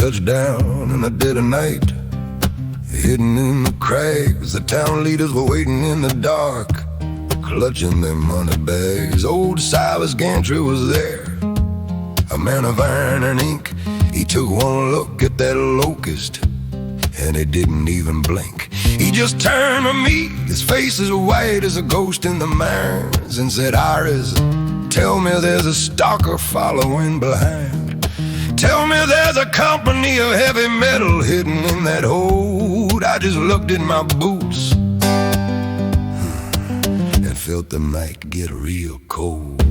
touched down in the dead of night. Hidden in the crags, the town leaders were waiting in the dark, clutching their money bags. Old Silas Gantry was there, a man of iron and ink. He took one look at that locust, and he didn't even blink. He just turned to me, his face as white as a ghost in the mines, and said, "Aris, tell me there's a stalker following behind. Tell me there's a company of heavy metal hidden in that hold." I just looked at my boots and felt the night get real cold.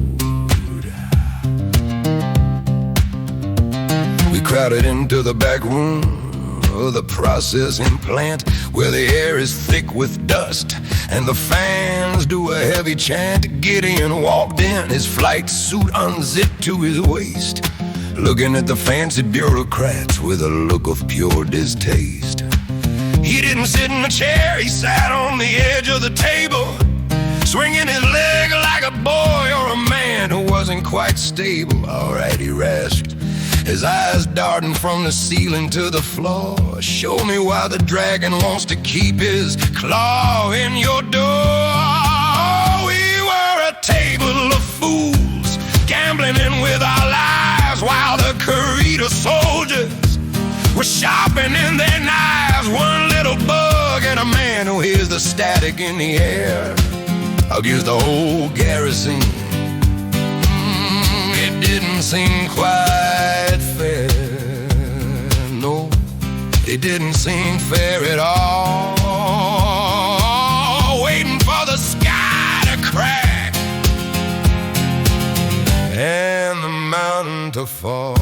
We crowded into the back room of the processing plant, where the air is thick with dust and the fans do a heavy chant. Gideon walked in, his flight suit unzipped to his waist, looking at the fancy bureaucrats with a look of pure distaste. He didn't sit in a chair, he sat on the edge of the table, swinging his leg like a boy or a man who wasn't quite stable. "All right," he rasped, his eyes darting from the ceiling to the floor. "Show me why the dragon wants to keep his claw in your door." We were a table of fools, gambling in with our lives, while the Carita soldiers were sharpening their knives. One little bug and a man who hears the static in the air against the whole garrison. It didn't seem quite fair. No, it didn't seem fair at all. Waiting for the sky to crack and the mountain to fall.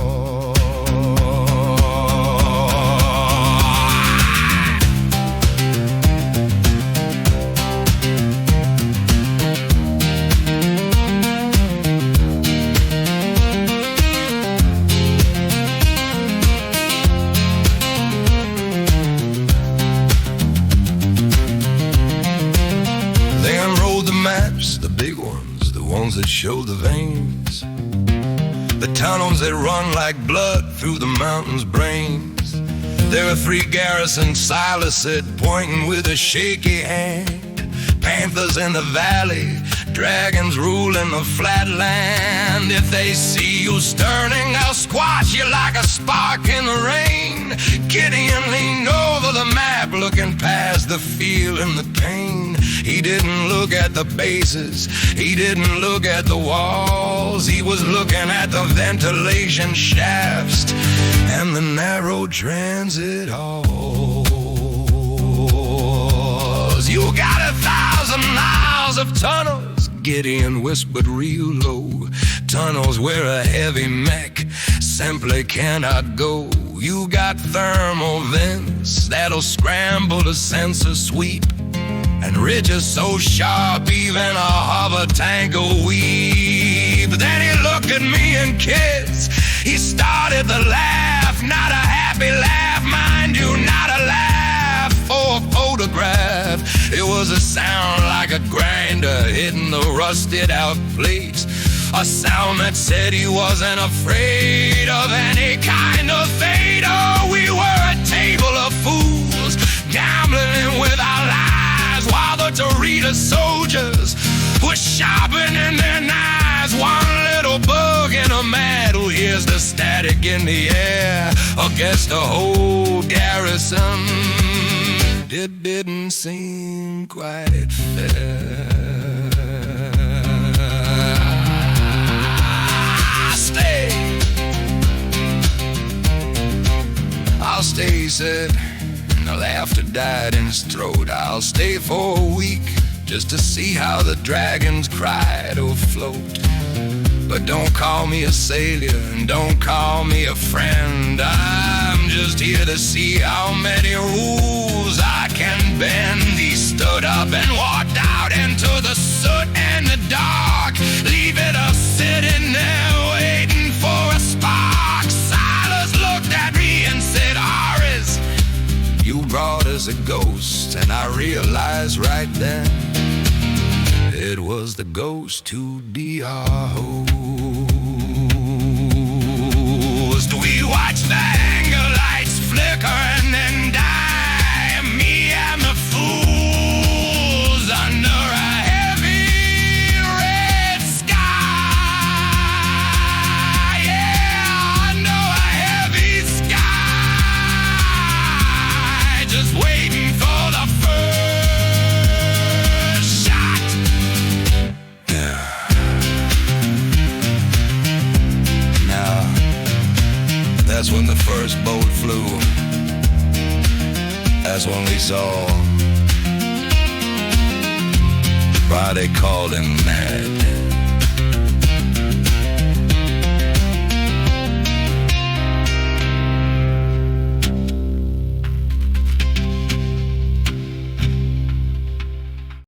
The big ones, the ones that show the veins, the tunnels that run like blood through the mountain's brains. There are 3 garrisons, Silas said, pointing with a shaky hand. Panthers in the valley, dragons ruling the flatland. If they see you stirring, they'll squash you like a spark in the rain. Gideon leaned over the map, looking past the fear and the pain. He didn't look at the bases, he didn't look at the walls. He was looking at the ventilation shafts and the narrow transit halls. "You got 1,000 miles of tunnels," Gideon whispered real low. "Tunnels where a heavy mech simply cannot go. You got thermal vents that'll scramble the sensor sweep, and ridges so sharp even a hover tank will weep." Then he looked at me and kissed. He started to laugh, not a happy laugh, mind you, not a laugh for a photograph. It was a sound like a grinder hitting the rusted out plates, a sound that said he wasn't afraid of any kind of fate. Oh, we were a table of fools, gambling with our lives, while the Terra soldiers were sharpening their knives. One little bug in a mat who hears the static in the air against the whole garrison. It didn't seem quite fair. I'll stay, he said, and the laughter died in his throat. "I'll stay for a week just to see how the dragons cry to float. But don't call me a sailor and don't call me a friend. I'm just here to see how many rules I can bend." He stood up and walked out into the soot and the dark, leaving us sitting there waiting for a spark. Silas looked at me and said, "Aris, you brought us a ghost." And I realized right then it was the ghost to be our host. We watched the anger light That's when the first bolt flew. That's when we saw. Friday called him mad.